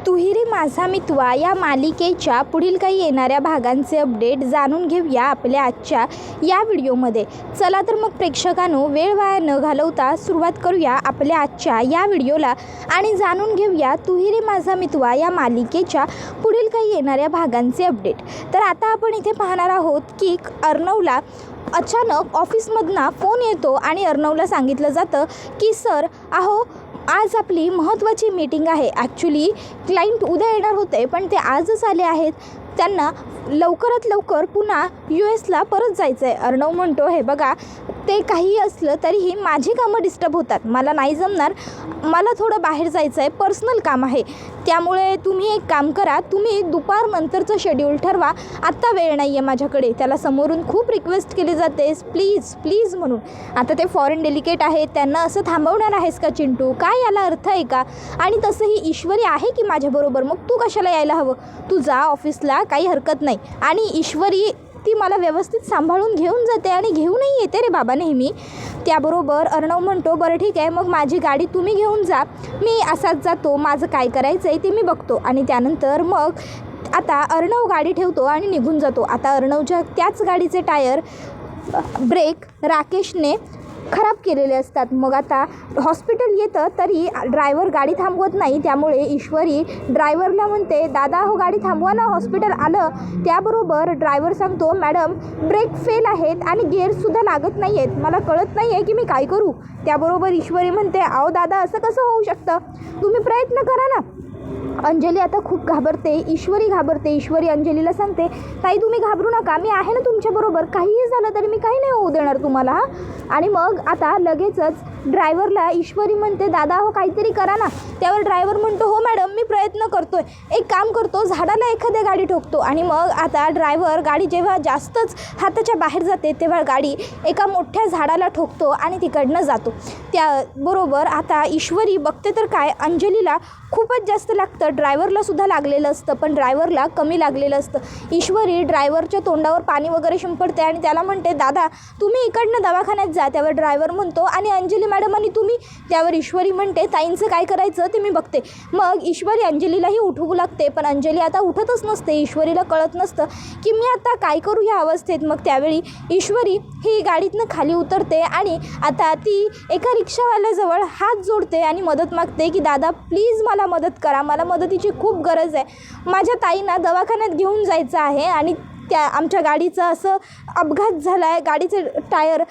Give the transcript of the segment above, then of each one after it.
तुही रे माझा मितवा या मालिकेच्या पुढील काही येणाऱ्या भागांचे अपडेट जाणून घेऊया आपल्या आजच्या या व्हिडिओमध्ये. चला तर मग प्रेक्षकांनो, वेळ वाया न घालवता सुरुवात करूया आपल्या आजच्या या व्हिडिओला आणि जाणून घेऊया तुही रे माझा मितवा या मालिकेच्या पुढील काही येणाऱ्या भागांचे अपडेट. तर आता आपण इथे पाहणार आहोत की अर्णवला अचानक ऑफिसमधनं फोन येतो आणि अर्णवला सांगितलं जातं की सर आज आपली महत्त्वाची मीटिंग आहे. ॲक्च्युली क्लायंट उद्या येणार होते पण ते आजच आले आहेत. त्यांना लवकरात लवकर पुन्हा US परत जायचं आहे. अर्णव म्हणतो, हे बघा, ते काही असलं तरीही माझी कामं डिस्टर्ब होतात, मला नाही जमणार, मला थोडं बाहेर जायचं आहे, पर्सनल काम आहे. त्यामुळे तुम्ही एक काम करा, तुम्ही दुपारनंतरचं शेड्यूल ठरवा, आत्ता वेळ नाही आहे माझ्याकडे. त्याला समोरून खूप रिक्वेस्ट केली जाते, प्लीज प्लीज म्हणून. आता ते फॉरेन डेलिकेट आहेत, त्यांना असं थांबवणार आहेस का चिंटू? काय याला अर्थ आहे का? आणि तसंही ईश्वरी आहे की माझ्याबरोबर, मग तू कशाला यायला हवं? तू जा ऑफिसला, काही हरकत नाही. आणि ईश्वरी ती मला व्यवस्थित सांभाळून घेऊन जाते आणि घेऊनही येते रे बाबा नेहमी. त्याबरोबर अर्णव म्हणतो, बरं ठीक आहे, मग माझी गाडी तुम्ही घेऊन जा, मी असाच जातो, माझं काय करायचं आहे ते मी बघतो. आणि त्यानंतर मग आता अर्णव गाडी ठेवतो आणि निघून जातो. आता अर्णवच्या त्याच गाडीचे टायर, ब्रेक राकेशने खराब केलेले असतात. मग आता हॉस्पिटल येतं तरी ड्रायव्हर गाडी थांबवत नाही. त्यामुळे ईश्वरी ड्रायव्हरला म्हणते, दादा गाडी थांबवा ना, हॉस्पिटल आलं. त्याबरोबर ड्रायव्हर सांगतो, मॅडम ब्रेक फेल आहेत आणि गेअरसुद्धा लागत नाही आहेत, मला कळत नाही आहे की मी काय करू. त्याबरोबर ईश्वरी म्हणते, अहो दादा, असं कसं होऊ शकतं, तुम्ही प्रयत्न करा ना. अंजली आता खूप घाबरते, ईश्वरी घाबरते. ईश्वरी अंजलीला सांगते, ताई तुम्ही घाबरू नका, मी आहे ना तुमच्याबरोबर, काहीही झालं तरी मी काही नाही होऊ देणार तुम्हाला. आणि मग आता लगेचच ड्रायव्हरला ईश्वरी म्हणते, दादा काहीतरी करा ना. त्यावर ड्रायव्हर म्हणतो, हो मॅडम, मी प्रयत्न करतोय, एक काम करतो, झाडाला एखाद्या गाडी ठोकतो. आणि मग आता ड्रायव्हर गाडी जेव्हा जास्तच हाताच्या बाहेर जाते तेव्हा गाडी एका मोठ्या झाडाला ठोकतो आणि तिकडनं जातो. त्याबरोबर आता ईश्वरी बघते तर काय, अंजलीला खूपच जास्त लागतं, ड्रायव्हरला सुद्धा लागलेलं असतं पण ड्रायव्हरला कमी लागलेलं असतं. ईश्वरी ड्रायव्हरच्या तोंडावर पाणी वगैरे शिंपडते आणि त्याला म्हणते, दादा तुम्ही इकडनं दवाखान्यात जा. त्यावर ड्रायव्हर म्हणतो, आणि अंजली मॅडम आणि तुम्ही? त्यावर ईश्वरी म्हणते, ताईंचं काय करायचं ते मी बघते. मग ईश्वरी अंजलीलाही उठवू लागते पण अंजली आता उठतच नसते. ईश्वरीला कळत नसतं की मी आता काय करू ह्या अवस्थेत. मग त्यावेळी ईश्वरी ही गाडीतनं खाली उतरते आणि आता ती एका रिक्षावाल्याजवळ हात जोडते आणि मदत मागते की दादा प्लीज मला मदत करा, मला मदतीची खूप गरज आहे, माझ्या ताईंना दवाखान्यात घेऊन जायचं आहे आणि आमच्या गाडीचा असं अपघात झाला आहे, गाडीचे टायर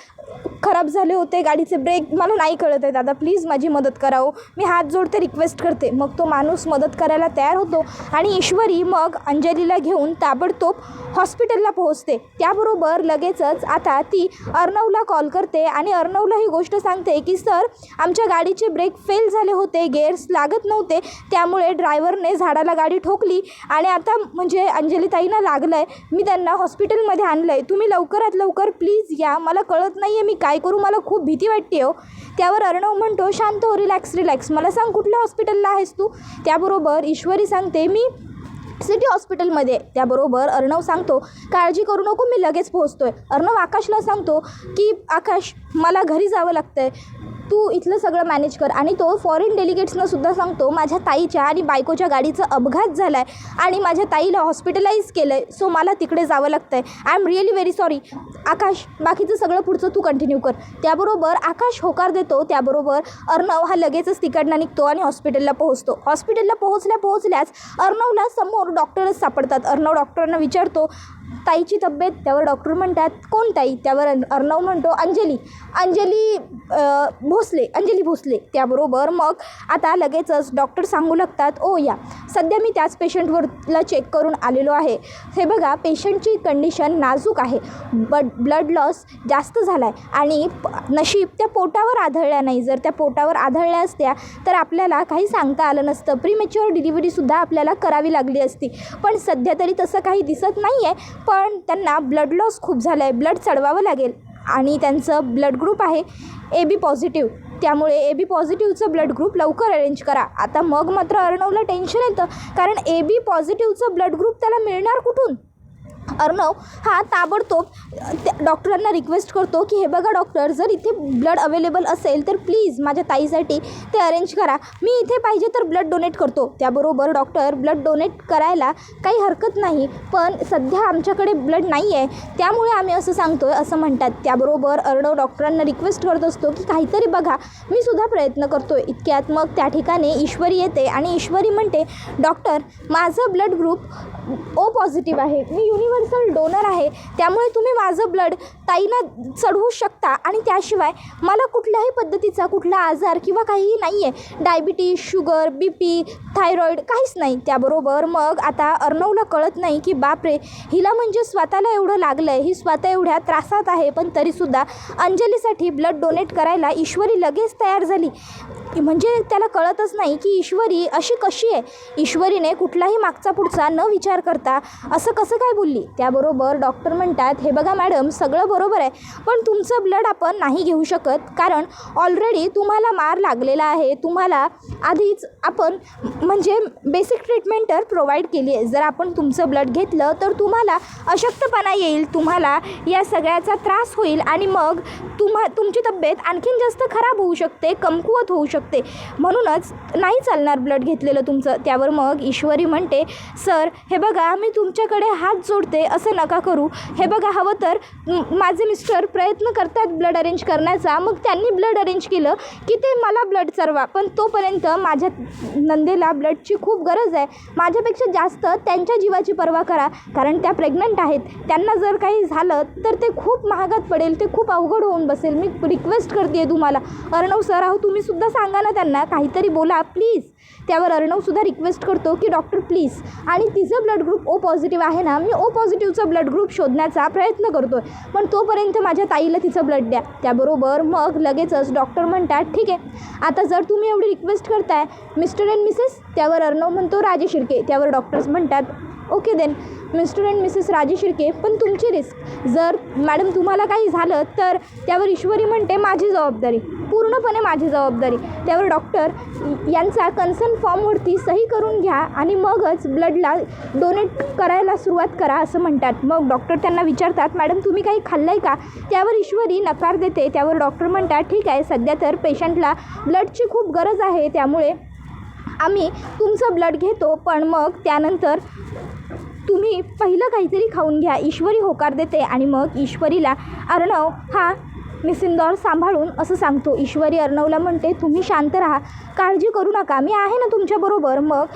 खराब झाले होते, गाडीचे ब्रेक, मला नाही कळत आहे दादा, प्लीज माझी मदत करावं. मी हात जोडते, रिक्वेस्ट करते. मग तो माणूस मदत करायला तयार होतो आणि ईश्वरी मग अंजलीला घेऊन ताबडतोब हॉस्पिटलला पोहोचते. त्याबरोबर लगेचच आता ती अर्णवला कॉल करते आणि अर्णवला ही गोष्ट सांगते की सर, आमच्या गाडीचे ब्रेक फेल झाले होते, गेअर्स लागत नव्हते, त्यामुळे ड्रायव्हरने झाडाला गाडी ठोकली आणि आता म्हणजे अंजलीताईंना लागलं आहे, मी त्यांना हॉस्पिटलमध्ये आणलं आहे, तुम्ही लवकरात लवकर प्लीज या, मला कळत नाही आहे मी काय करू, मला खूप भीती वाटते हो. त्यावर अर्णव म्हणतो, शांत हो, रिलॅक्स, मला सांग कुठल्या हॉस्पिटलला आहेस तू? त्याबरोबर ईश्वरी सांगते, मी सिटी हॉस्पिटलमध्ये. त्याबरोबर अर्णव सांगतो, काळजी करू नको, मी लगेच पोहोचतोय. अर्णव आकाशला सांगतो की आकाश, मला घरी जावं लागतं आहे, तू इथलं सगळं मॅनेज कर. आणि तो फॉरेन डेलिगेट्सना सुद्धा सांगतो, माझ्या ताईच्या आणि बायकोच्या गाडीचा अपघात झाला आहे आणि माझ्या ताईला हॉस्पिटलाइज केलं आहे, सो मला तिकडे जावं लागतं आहे. I am really very sorry. Akash, बाकीचं सगळं पुढचं तू कंटिन्यू कर. त्याबरोबर आकाश होकार देतो. त्याबरोबर अर्णव हा लगेचच तिकडनं निघतो आणि हॉस्पिटलला पोहोचतो. हॉस्पिटलला पोहोचल्याच अर्णवला समोर डॉक्टरच सापडतात. अर्णव डॉक्टरांना विचारतो, ताईची तब्येत? त्यावर डॉक्टर म्हणतात, कोण ताई? त्यावर अर्णव म्हणतो, अंजली भोसले. त्याबरोबर मग आता लगेचच डॉक्टर सांगू लागतात, ओ या, सध्या मी त्याच पेशंटवरला चेक करून आलेलो आहे. हे बघा, पेशंटची कंडिशन नाजूक आहे, ब्लड लॉस जास्त झाला आहे आणि नशीब त्या पोटावर आढळल्या नाही. जर त्या पोटावर आढळल्या असत्या तर आपल्याला काही सांगता आलं नसतं, प्रीमॅच्युअर डिलिव्हरीसुद्धा आपल्याला करावी लागली असती. पण सध्या तरी तसं काही दिसत नाही आहे, पण त्यांना ब्लड लॉस खूप झाला आहे, ब्लड चढवावं लागेल आणि त्यांचं ब्लड ग्रुप आहे AB पॉझिटिव्ह. त्यामुळे AB पॉझिटिव्हचं ब्लड ग्रुप लवकर अरेंज करा. आता मग मात्र अर्णवला टेन्शन येतं, कारण AB पॉझिटिव्हचं ब्लड ग्रुप त्याला मिळणार कुठून? अर्णव हा ताबडतोब डॉक्टरांना रिक्वेस्ट करतो की हे बघा डॉक्टर, जर इथे ब्लड अवेलेबल असेल तर प्लीज माझ्या ताईसाठी ते अरेंज करा, मी इथे पाहिजे तर ब्लड डोनेट करतो. त्याबरोबर डॉक्टर ब्लड डोनेट करायला काही हरकत नाही, पण सध्या आमच्याकडे ब्लड नाही आहे त्यामुळे आम्ही असं सांगतो आहे असं म्हणतात. त्याबरोबर अर्णव डॉक्टरांना रिक्वेस्ट करत असतो की काहीतरी बघा, मी सुद्धा प्रयत्न करतो आहे. इतक्यात मग त्या ठिकाणी ईश्वरी येते आणि ईश्वरी म्हणते डॉक्टर, माझं ब्लड ग्रुप ओ पॉझिटिव्ह आहे, मी युनिव्हर्सल डोनर आहे, त्यामुळे तुम्ही माझं ब्लड ताईंना चढवू शकता आणि त्याशिवाय मला कुठल्याही पद्धतीचा कुठला आजार किंवा काहीही नाही आहे, डायबिटीज, शुगर, BP, थायरॉईड काहीच नाही. त्याबरोबर मग आता अर्णवला कळत नाही की बापरे, हिला म्हणजे स्वतःला एवढं लागलं आहे, ही स्वतः एवढ्या त्रासात आहे, पण तरीसुद्धा अंजलीसाठी ब्लड डोनेट करायला ईश्वरी लगेच तयार झाली. म्हणजे त्याला कळतच नाही की ईश्वरी अशी कशी आहे, ईश्वरीने कुठलाही मागचा पुढचा न विचार करता असं कसं काय बोलली. त्याबरोबर डॉक्टर म्हणतात हे बघा मॅडम, सगळं बरोबर आहे, पण तुमचं ब्लड आपण नाही घेऊ शकत, कारण ऑलरेडी तुम्हाला मार लागलेला आहे, तुम्हाला आधीच आपण म्हणजे बेसिक ट्रीटमेंट तर प्रोव्हाइड केली आहे. जर आपण तुमचं ब्लड घेतलं तर तुम्हाला अशक्तपणा येईल, तुम्हाला या सगळ्याचा त्रास होईल आणि मग तुमची तब्येत आणखीन जास्त खराब होऊ शकते, कमकुवत होऊ शकते, म्हणूनच नाही चालणार ब्लड घेतलेलं तुमचं. त्यावर मग ईश्वरी म्हणते सर हे बघा, मी तुमच्याकडे हात जोडते, असं नका करू, हे बघा हवं तर माझे मिस्टर प्रयत्न करतात ब्लड अरेंज करण्याचा, मग त्यांनी ब्लड अरेंज केलं की ते मला ब्लड चढवा, पण तोपर्यंत माझ्या नंदेला ब्लडची खूप गरज आहे, माझ्यापेक्षा जास्त त्यांच्या जीवाची पर्वा करा, कारण त्या प्रेग्नंट आहेत, त्यांना जर काही झालं तर ते खूप महागात पडेल, ते खूप अवघड होऊन बसेल, मी रिक्वेस्ट करते तुम्हाला. अर्णव सर अहो तुम्ही सुद्धा सांगा ना त्यांना, काहीतरी बोला प्लीज. त्यावर अर्णवसुद्धा रिक्वेस्ट करतो की डॉक्टर प्लीज, आणि तिचं ब्लड ग्रुप ओ पॉझिटिव्ह आहे ना, मी ओ पॉझिटिव्हचं ब्लड ग्रुप शोधण्याचा प्रयत्न करतो आहे, पण तोपर्यंत माझ्या ताईला तिचं ब्लड द्या. त्याबरोबर मग लगेचच डॉक्टर म्हणतात ठीक आहे, आता जर तुम्ही एवढी रिक्वेस्ट करताय मिस्टर अँड मिसेस, त्यावर अर्णव म्हणतो राजे शिर्के. त्यावर डॉक्टर्स म्हणतात okay then mister and missus Raje Shirke, पण तुमची रिस्क, जर मॅडम तुम्हाला काही झालं तर. त्यावर ईश्वरी म्हणते माझी जबाबदारी, पूर्णपणे माझी जबाबदारी. त्यावर डॉक्टर यांचा कन्सर्न फॉर्मवरती सही करून घ्या आणि मगच ब्लडला डोनेट करायला सुरुवात करा असं म्हणतात. मग डॉक्टर त्यांना विचारतात मॅडम तुम्ही काही खाल्लं आहे का. त्यावर ईश्वरी नकार देते. त्यावर डॉक्टर म्हणतात ठीक आहे, सध्या तर पेशंटला ब्लडची खूप गरज आहे, त्यामुळे आम्ही तुमचं ब्लड घेतो, पण मग त्यानंतर तुम्ही पहिलं काहीतरी खाऊन घ्या. ईश्वरी होकार देते आणि मग ईश्वरीला अर्णव हा मिसिंदौर सांभाळून असं सांगतो. ईश्वरी अर्णवला म्हणते तुम्ही शांत राहा, काळजी करू नका, मी आहे ना तुमच्याबरोबर. मग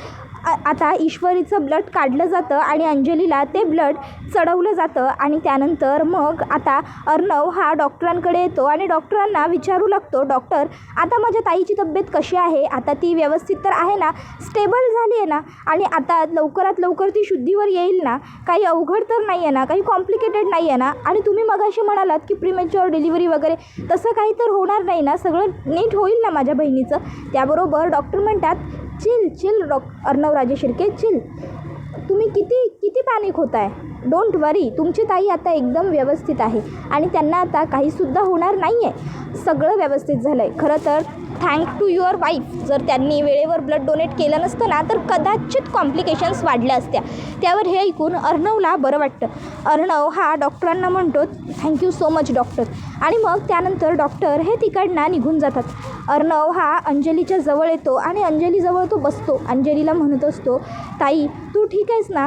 आता ईश्वरीचं ब्लड काढलं जातं आणि अंजलीला ते ब्लड चढवलं जातं आणि त्यानंतर मग आता अर्णव हा डॉक्टरांकडे येतो आणि डॉक्टरांना विचारू लागतो डॉक्टर आता माझ्या ताईची तब्येत कशी आहे, आता ती व्यवस्थित तर आहे ना, स्टेबल झाली आहे ना, आणि आता लवकरात लवकर ती शुद्धीवर येईल ना, काही अवघड तर नाही आहे ना, काही कॉम्प्लिकेटेड नाही आहे ना, आणि तुम्ही मगाशी म्हणालात की प्रीमॅच्युअर डिलिव्हरी वगैरे तसं काही तर होणार नाही ना, सगळं नीट होईल ना माझ्या बहिणीचं. त्याबरोबर डॉक्टर म्हणतात चिल अर्णव राजे शिर्के चिल, तुम्ही किती पॅनिक होत आहे, डोंट वरी, तुमची ताई आता एकदम व्यवस्थित आहे आणि त्यांना आता काहीसुद्धा होणार नाही आहे, सगळं व्यवस्थित झालं आहे. खरं तर थँक टू युअर वाईफ, जर त्यांनी वेळेवर ब्लड डोनेट केलं नसतं ना तर कदाचित कॉम्प्लिकेशन्स वाढल्या असत्या. त्यावर हे ऐकून अर्णवला बरं वाटतं. अर्णव हा डॉक्टरांना म्हणतो थँक्यू सो मच डॉक्टर, आणि मग त्यानंतर डॉक्टर हे तिकडनं निघून जातात. अर्णव हा अंजलीच्या जवळ येतो आणि अंजलीजवळ तो बसतो. अंजलीला म्हणत असतो ताई तू ठीक आहेस ना,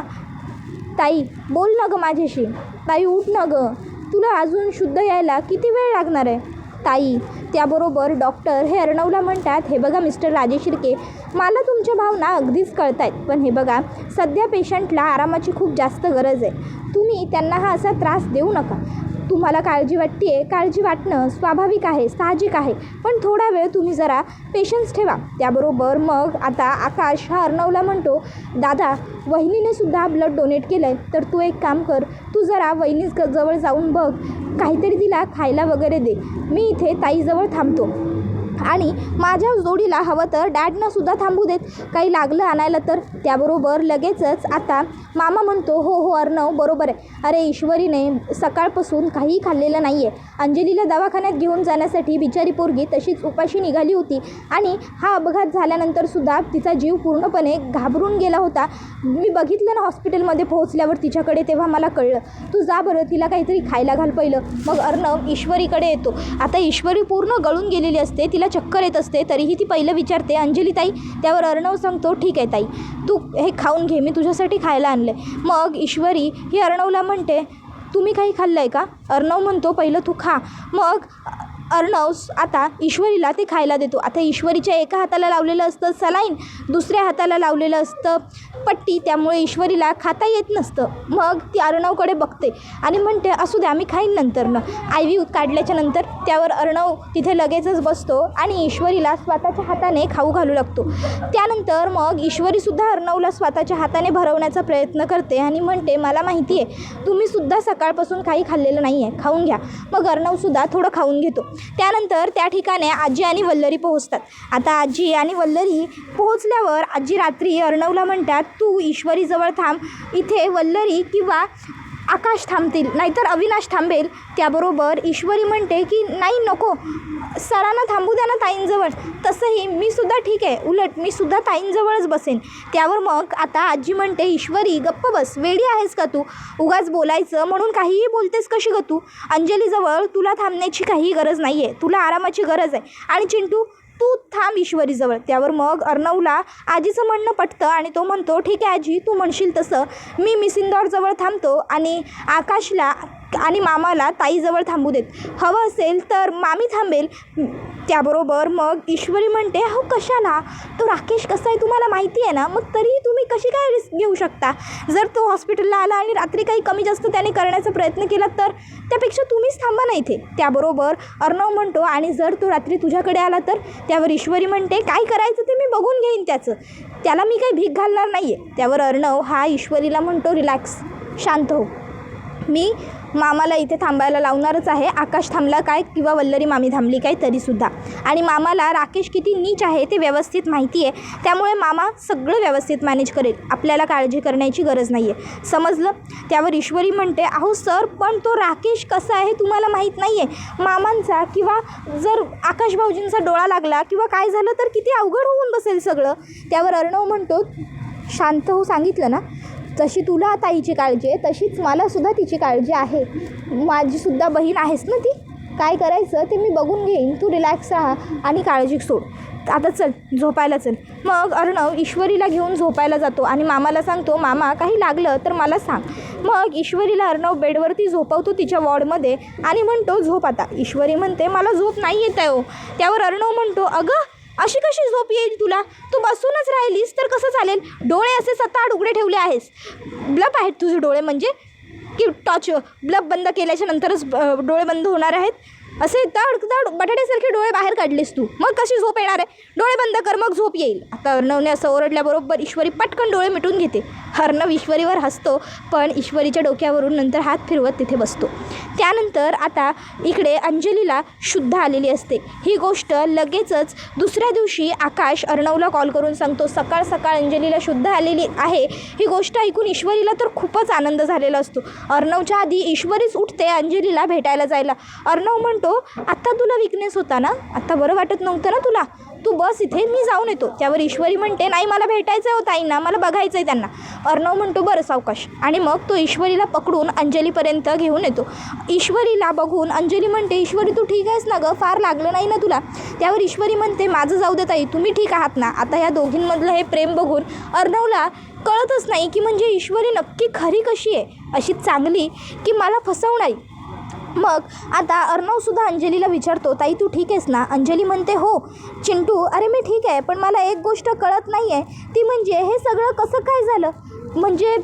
ताई बोल ना गं माझ्याशी, ताई उठ ना गं, तुला अजून शुद्ध यायला किती वेळ लागणार आहे ताई. त्याबरोबर डॉक्टर हे अर्णवला म्हणतात हे बघा मिस्टर राजे शिर्के, मला तुमच्या भावना अगदीच कळत आहेत, पण हे बघा सध्या पेशंटला आरामाची खूप जास्त गरज आहे, तुम्ही त्यांना हा असा त्रास देऊ नका. तुम्हाला काळजी वाटते आहे, काळजी वाटणं स्वाभाविक आहे, साहजिक आहे, पण थोडा वेळ तुम्ही जरा पेशन्स ठेवा. त्याबरोबर मग आता आकाश हा अर्णवला म्हणतो दादा वहिनीने सुद्धा ब्लड डोनेट केलं आहे, तर तू एक काम कर, तू जरा वहिनीजवळ जाऊन बघ, काहीतरी तिला खायला वगैरे दे, मी इथे ताईजवळ थांबतो, आणि माझ्या जोडीला हवं तर डॅडनं सुद्धा थांबू देत, काही लागलं आणायला तर. त्याबरोबर लगेचच आता मामा म्हणतो हो हो अर्णव बरोबर आहे. अरे ईश्वरीने सकाळपासून काहीही खाल्लेलं नाही आहे. अंजलीला दवाखान्यात घेऊन जाण्यासाठी बिचारी पोरगी तशीच उपाशी निघाली होती आणि हा अपघात झाल्यानंतरसुद्धा तिचा जीव पूर्णपणे घाबरून गेला होता. मी बघितलं ना हॉस्पिटलमध्ये पोहोचल्यावर तिच्याकडे, तेव्हा मला कळलं. तू जा बरं, तिला काहीतरी खायला घाल पहिलं. मग अर्णव ईश्वरीकडे येतो. आता ईश्वरी पूर्ण गळून गेलेली असते, तिला चक्कर येत असते. तरीही ती पहिलं विचारते अंजली ताई. त्यावर अर्णव सांगतो ठीक आहे ताई, तू हे खाऊन घे, मी तुझ्यासाठी खायला आणले. मग ईश्वरी ही अर्णवला म्हणते तुम्ही काही खाल्लं आहे का? अर्णव म्हणतो पहिलं तू खा. मग अर्णव आता ईश्वरीला ते खायला देतो. आता ईश्वरीच्या एका हाताला लावलेलं असतं सलाईन, दुसऱ्या हाताला लावलेलं असतं पट्टी, त्यामुळे ईश्वरीला खाता येत नसतं. मग ती अर्णवकडे बघते आणि म्हणते असू द्या मी खाईन नंतरनं, IV काढल्याच्या नंतर. त्यावर अर्णव तिथे लगेचच बसतो आणि ईश्वरीला स्वतःच्या हाताने खाऊ घालू लागतो. त्यानंतर मग ईश्वरीसुद्धा अर्णवला स्वतःच्या हाताने भरवण्याचा प्रयत्न करते आणि म्हणते मला माहिती आहे तुम्हीसुद्धा सकाळपासून काही खाल्लेलं नाही आहे, खाऊन घ्या. मग अर्णवसुद्धा थोडं खाऊन घेतो. त्यानंतर त्या ठिकाणी आजी आणि वल्लरी पोहोचतात. आता आजी आणि वल्लरी पोहोचल्यावर आजी रात्री अर्णवला म्हणतात तू ईश्वरीजवळ थांब, इथे वल्लरी किंवा आकाश थांबतील, नाहीतर अविनाश थांबेल. त्याबरोबर ईश्वरी म्हणते की नाही नको, सरांना थांबू द्या ना ताईंजवळ. तसंही मी सुद्धा ठीक आहे, उलट मी सुद्धा ताईंजवळच बसेन. त्यावर मग आता आजी म्हणते ईश्वरी गप्प बस, वेडी आहेस का तू? उगाच बोलायचं म्हणून काहीही बोलतेस कशी ग तू? अंजलीजवळ तुला थांबण्याची काही गरज नाही आहे, तुला आरामाची गरज आहे. आणि चिंटू तू थांब ईश्वरीजवळ. त्यावर मग अर्णवला आजीचं म्हणणं पटतं आणि तो म्हणतो ठीक आहे आजी, तू म्हणशील तसं मी मिसिंदॉरजवळ थांबतो आणि आकाशला आणि मामाला ताईजवळ थांबू देत, हवं असेल तर मामी थांबेल. त्याबरोबर मग ईश्वरी म्हणते अहो कशाला, तो राकेश कसा आहे तुम्हाला माहिती आहे ना, मग तरी तुम्ही कशी काय रिस्क घेऊ शकता? जर तो हॉस्पिटलला आला आणि रात्री काही कमी जास्त त्याने करण्याचा प्रयत्न केला तर त्यापेक्षा तुम्हीच थांबा ना इथे. त्याबरोबर अर्णव म्हणतो आणि जर तो रात्री तुझ्याकडे आला तर? त्यावर ईश्वरी म्हणते काय करायचं ते मी बघून घेईन त्याचं, त्याला मी काही भीक घालणार नाही आहे. त्यावर अर्णव हा ईश्वरीला म्हणतो रिलॅक्स, शांत हो, मी मामाला इथे थांबायला लावणारच आहे. आकाश थांबला काय किंवा वल्लरी मामी थांबली काय तरीसुद्धा. आणि मामाला राकेश किती नीच आहे ते व्यवस्थित माहिती आहे, त्यामुळे मामा सगळं व्यवस्थित मॅनेज करेल, आपल्याला काळजी करण्याची गरज नाही आहे, समजलं? त्यावर ईश्वरी म्हणते अहो सर पण तो राकेश कसा आहे तुम्हाला माहीत नाही आहे, मामांचा किंवा जर आकाश भाऊजींचा डोळा लागला किंवा काय झालं तर किती अवघड होऊन बसेल सगळं. त्यावर अर्णव म्हणतो शांत हो, सांगितलं ना, जशी तुला ताईची काळजी आहे तशीच मलासुद्धा तिची काळजी आहे, माझीसुद्धा बहीण आहेस ना ती, काय करायचं ते मी बघून घेईन, तू रिलॅक्स राहा आणि काळजी सोड, आता चल झोपायला चल. मग अर्णव ईश्वरीला घेऊन झोपायला जातो आणि मामाला सांगतो मामा काही लागलं तर मला सांग. मग ईश्वरीला अर्णव बेडवरती झोपवतो तिच्या वॉर्डमध्ये आणि म्हणतो झोप आता. ईश्वरी म्हणते मला झोप नाही येत आहे हो. त्यावर अर्णव म्हणतो अगं अशी कशी झोप येईल तुला, तू बसूनच राहिलीस तर कसं चालेल, डोळे असे 7-8 उघडे ठेवले आहेस, ब्लप आहेत तुझे डोळे म्हणजे की टॉर्च ब्लब बंद केल्याच्या नंतरच डोळे बंद होणार आहेत, असे तड बटाट्यासारखे डोळे बाहेर काढलेस तू, मग कशी झोप येणार आहे, डोळे बंद कर मग झोप येईल. आता अर्णवने असं ओरडल्याबरोबर ईश्वरी पटकन डोळे मिटून घेते. अर्णव ईश्वरीवर हसतो पण ईश्वरीच्या डोक्यावरून नंतर हात फिरवत तिथे बसतो. त्यानंतर आता इकडे अंजलीला शुद्ध आलेली असते. ही गोष्ट लगेचच दुसऱ्या दिवशी आकाश अर्णवला कॉल करून सांगतो सकाळ सकाळ अंजलीला शुद्ध आलेली आहे. ही गोष्ट ऐकून ईश्वरीला तर खूपच आनंद झालेला असतो. अर्णवच्या आधी ईश्वरीच उठते अंजलीला भेटायला जायला. अर्णव म्हणतो आत्ता तुला विकनेस होता ना, आत्ता बरं वाटत नव्हतं ना तुला, तू बस इथे मी जाऊन येतो. त्यावर ईश्वरी म्हणते नाही मला भेटायचं आहे ताईंना, मला बघायचं आहे त्यांना. अर्णव म्हणतो बरं सावकाश आणि मग तो ईश्वरीला पकडून अंजलीपर्यंत घेऊन येतो. ईश्वरीला बघून अंजली म्हणते ईश्वरी तू ठीक आहेस ना गं, फार लागलं नाही ना तुला? त्यावर ईश्वरी म्हणते माझं जाऊ दे ताई, तुम्ही ठीक आहात ना? आता या दोघींमधलं हे प्रेम बघून अर्णवला कळतच नाही की म्हणजे ईश्वरी नक्की खरी कशी आहे, अशी चांगली की मला फसवणारी. मग आता अर्णवसुद्धा अंजलीला विचारतो ताई तू ठीक आहेस ना? अंजली म्हणते हो. चिंटू अरे मी ठीक आहे पण मला एक गोष्ट कळत नाही आहे, ती म्हणजे हे सगळं कसं काय झालं, म्हणजे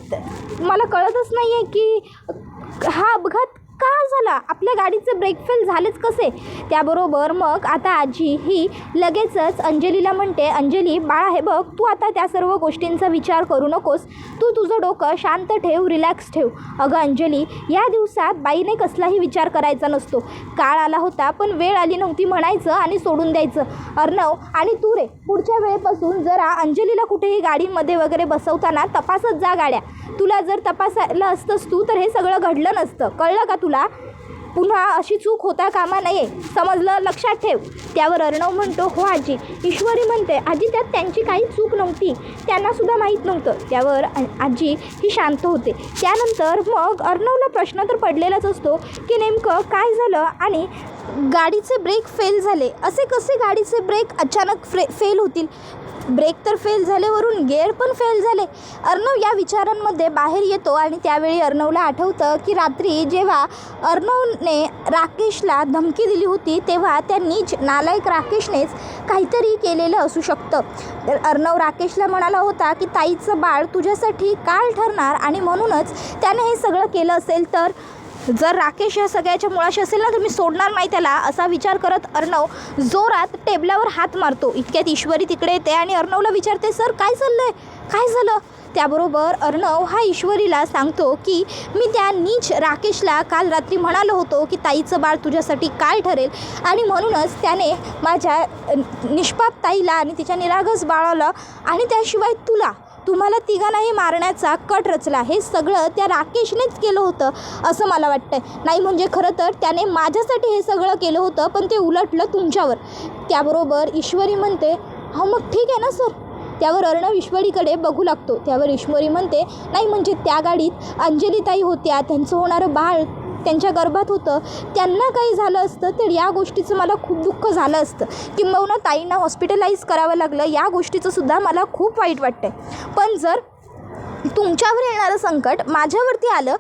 मला कळतच नाही आहे की हा अपघात का झाला? आपल्या गाडीचे ब्रेक फेल झालेच कसे? त्याबरोबर मग आता आजी ही लगेचच अंजलीला म्हणते, अंजली बाळा हे बघ, तू आता त्या सर्व गोष्टींचा विचार करू नकोस, तू तुझं डोकं शांत ठेव, रिलॅक्स ठेव. अगं अंजली, या दिवसात बाईने कसलाही विचार करायचा नसतो. काळ आला होता पण वेळ आली नव्हती म्हणायचं आणि सोडून द्यायचं. अर्णव आणि तू रे, पुढच्या वेळेपासून जरा अंजलीला कुठेही गाडीमध्ये वगैरे बसवताना तपासत जा गाड्या. तुला जर तपासायला असतंस तू तर हे सगळं घडलं नसतं, कळलं का तुला? पुन्हा अशी चूक होता कामा नये, समजलं? लक्षात ठेव. त्यावर अर्णव म्हणतो, हो आजी. ईश्वरी म्हणते, आजी त्यात त्यांची काही चूक नव्हती, त्यांनासुद्धा माहीत नव्हतं. त्यावर आजी ही शांत होते. त्यानंतर मग अर्णवला प्रश्न तर पडलेलाच असतो की नेमकं काय झालं आणि गाडीचे ब्रेक फेल झाले. असे कसे गाडीचे ब्रेक अचानक फेल होतील? ब्रेक तर फेल झाले, वरून गेअर पण फेल झाले. अर्णव या विचारांमध्ये बाहेर येतो आणि त्यावेळी अर्णवला आठवतं की रात्री जेव्हा अर्णवने राकेशला धमकी दिली होती तेव्हा त्यांनीच नालायक राकेशनेच काहीतरी केलेलं असू शकतं. तर अर्णव राकेशला म्हणाला होता की ताईचं बाळ तुझ्यासाठी काळ ठरणार आणि म्हणूनच त्याने हे सगळं केलं असेल. तर जर राकेश या सगळ्याच्या मुळाशी असेल ना तर मी सोडणार नाही त्याला, असा विचार करत अर्णव जोरात टेबलावर हात मारतो. इतक्यात ईश्वरी तिकडे येते आणि अर्णवला विचारते, सर काय चाललंय, काय झालं? त्याबरोबर अर्णव हा ईश्वरीला सांगतो की मी त्या नीच राकेशला काल रात्री म्हणालो होतो की ताईचं बाळ तुझ्यासाठी काय ठरेल आणि म्हणूनच त्याने माझ्या निष्पाप ताईला आणि तिच्या निरागस बाळाला आणि त्याशिवाय तुम्हाला तिघांनाही मारण्याचा कट रचला. हे सगळं त्या राकेशनेच केलं होतं असं मला वाटतं. नाही म्हणजे खरं तर त्याने माझ्यासाठी हे सगळं केलं होतं पण ते उलटलं तुमच्यावर. त्याबरोबर ईश्वरी म्हणते, हो मग ठीक आहे ना सर. त्यावर अर्णव ईश्वरीकडे बघू लागतो. त्यावर ईश्वरी म्हणते, नाही म्हणजे त्या गाडीत अंजलीताई होत्या, त्यांचं होणारं बाळ त्यांच्या गर्भात होतं, त्यांना काही झालं असतं तर या गोष्टीचं मला खूप दुःख झालं असतं, किंबहुना ताईंना हॉस्पिटलाइज करावं लागलं, या गोष्टीचंसुद्धा मला खूप वाईट वाटतं. पण जर तुमच्यावर येणारं संकट माझ्यावरती आलं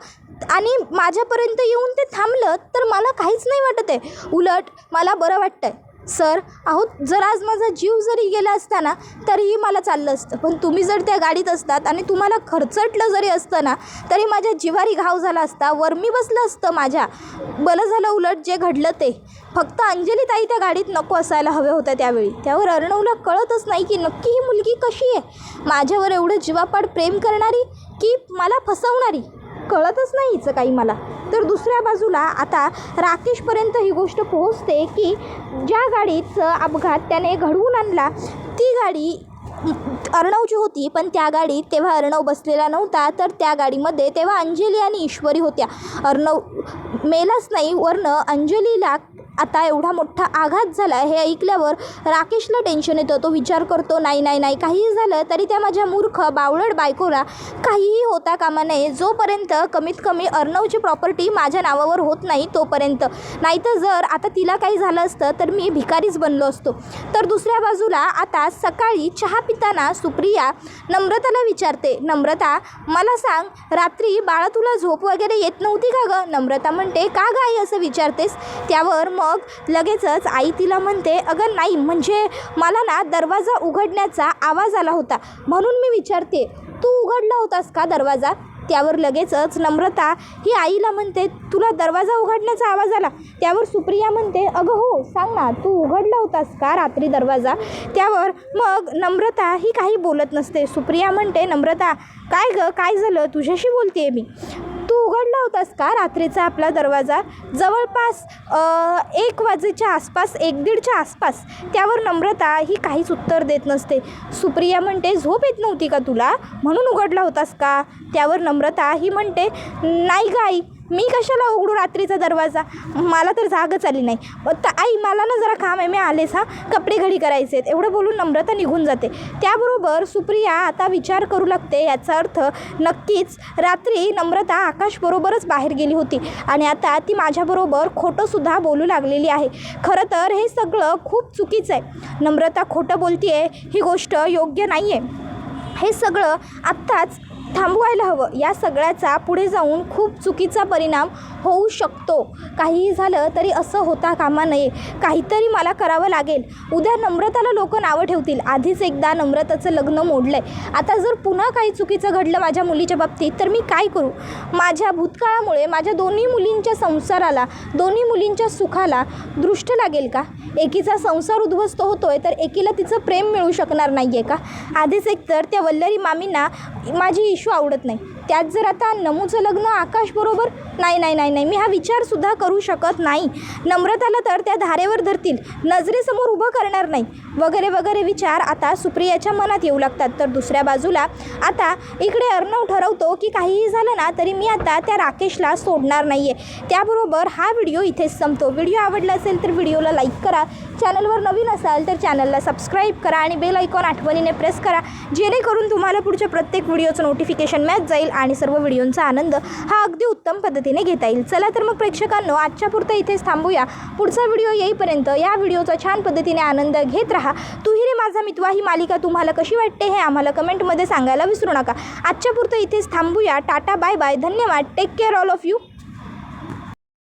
आणि माझ्यापर्यंत येऊन ते थांबलं तर मला काहीच नाही वाटत आहे, उलट मला बरं वाटतं आहे. सर अहो, जर आज माझा जीव जरी गेला असता ना तरीही मला चाललं असतं, पण तुम्ही जर त्या गाडीत असतात आणि तुम्हाला खरचटलं जरी असतं ना तरी माझ्या जिवारी घाव झाला असता, वरमी बसलं असतं माझ्या. बरं झालं उलट जे घडलं ते. फक्त अंजली ताई त्या गाडीत नको असायला हव्या होत्या त्यावेळी. त्यावर अर्णवला कळतच नाही की नक्की ही मुलगी कशी आहे, माझ्यावर एवढं जीवापाड प्रेम करणारी की मला फसवणारी, कळतच नाही हिचं काही मला. तर दुसऱ्या बाजूला आता राकेशपर्यंत ही गोष्ट पोहोचते की ज्या गाडीचं अपघात त्याने घडवून आणला ती गाडी अर्णवची होती, पण त्या गाडीत तेव्हा अर्णव बसलेला नव्हता, तर त्या गाडीमध्ये तेव्हा अंजली आणि ईश्वरी होत्या. अर्णव मेलाच नाही, वरनं अंजलीला आता एवढा मोठा आघात झाला हे ऐकल्यावर राकेशला टेन्शन येतं. तो विचार करतो, नाही नाही नाही, काहीही झालं तरी त्या माझ्या मूर्ख बावळट बायकोला काहीही होता कामा नये, जोपर्यंत कमीत कमी अर्णवची प्रॉपर्टी माझ्या नावावर होत नाही तोपर्यंत. नाहीतर जर आता तिला काही झालं असतं तर मी भिकारीच बनलो असतो. तर दुसऱ्या बाजूला आता सकाळी चहा पिताना सुप्रिया नम्रताला विचारते, नम्रता मला सांग, रात्री बाळा तुला झोप वगैरे येत नव्हती का गं? नम्रता म्हणते, का गं आई असं विचारतेस? त्यावर मग लगेचच आई तिला म्हणते, अगं नाही म्हणजे मला ना दरवाजा उघडण्याचा आवाज आला होता म्हणून मी विचारते, तू उघडला होतास का दरवाजा? त्यावर लगेचच नम्रता ही आईला म्हणते, तुला दरवाजा उघडण्याचा आवाज आला? त्यावर सुप्रिया म्हणते, अगं हो सांग ना, तू उघडला होतास का रात्री दरवाजा? त्यावर मग नम्रता ही काही बोलत नसते. सुप्रिया म्हणते, नम्रता काय गं, काय झालं, तुझ्याशी बोलते मी. तू उघडला होतास का रात्रीचा आपला दरवाजा? जवळपास 1 वाजेच्या आसपास, 1-1:30च्या आसपास. त्यावर नम्रता ही काहीच उत्तर देत नसते. सुप्रिया म्हणते, झोप येत नव्हती का तुला म्हणून उघडला होतास का? त्यावर नम्रता ही म्हणते, नाही गं आई, मी कशाला उघडू रात्रीचा दरवाजा, मला तर जागच आली नाही. आई मला ना जरा काम आहे, मी आलेच हां, कपडे घडी करायचे आहेत. एवढं बोलून नम्रता निघून जाते. त्याबरोबर सुप्रिया आता विचार करू लागते, याचा अर्थ नक्कीच रात्री नम्रता आकाशबरोबरच बाहेर गेली होती आणि आता ती माझ्याबरोबर खोटंसुद्धा बोलू लागलेली आहे. खरं तर हे सगळं खूप चुकीचं आहे. नम्रता खोटं बोलते आहे, ही गोष्ट योग्य नाही आहे. हे सगळं आत्ताच थांबवायला हवं. या सगळ्याचा पुढे जाऊन खूप चुकीचा परिणाम होऊ शकतो. काहीही झालं तरी असं होता कामा नये. काहीतरी मला करावं लागेल. उद्या नम्रताला लोक नावं ठेवतील. आधीच एकदा नम्रताचं लग्न मोडलं आहे. आता जर पुन्हा काही चुकीचं घडलं माझ्या मुलीच्या बाबतीत तर मी काय करू? माझ्या भूतकाळामुळे माझ्या दोन्ही मुलींच्या संसाराला, दोन्ही मुलींच्या सुखाला दृष्ट लागेल का? एकीचा संसार उद्ध्वस्त होतोय तर एकीला तिचं प्रेम मिळू शकणार नाही आहे का? आधीच एकतर त्या वल्लरी मामींना माझी इशू आवडत नाही. त्यात जर आता नमूचं लग्न आकाशबरोबर, नाही, मी हा विचारसुद्धा करू शकत नाही. नम्रताला तर त्या धारेवर धरतील, नजरेसमोर उभं करणार नाही, वगैरे वगैरे विचार आता सुप्रियाच्या मनात येऊ लागतात. तर दुसऱ्या बाजूला आता इकडे अर्णव ठरवतो की काहीही झालं ना तरी मी आता त्या राकेशला सोडणार नाही आहे. त्याबरोबर हा व्हिडिओ इथेच संपतो. व्हिडिओ आवडला असेल तर व्हिडिओला लाईक करा. चॅनलवर नवीन असाल तर चॅनलला सबस्क्राईब करा आणि बेल आयकॉन आठवणीने प्रेस करा, जेणेकरून तुम्हाला पुढच्या प्रत्येक व्हिडिओचं नोटिफिकेशन मिळत जाईल आणि सर्व व्हिडिओंचा आनंद हा अगदी उत्तम पद्धतीने घेता येईल. चला तर मग प्रेक्षकांनो, आजच्या पुरतं इथेच थांबूया. पुढचा व्हिडिओ येईपर्यंत या व्हिडिओचा छान पद्धतीने आनंद घेत राहा. तू ही रे माझा मितवा ही मालिका तुम्हाला कशी वाटते हे आम्हाला कमेंटमध्ये सांगायला विसरू नका. आजच्या पुरतं इथेच थांबूया. टाटा, बाय बाय, धन्यवाद. Take care all of you.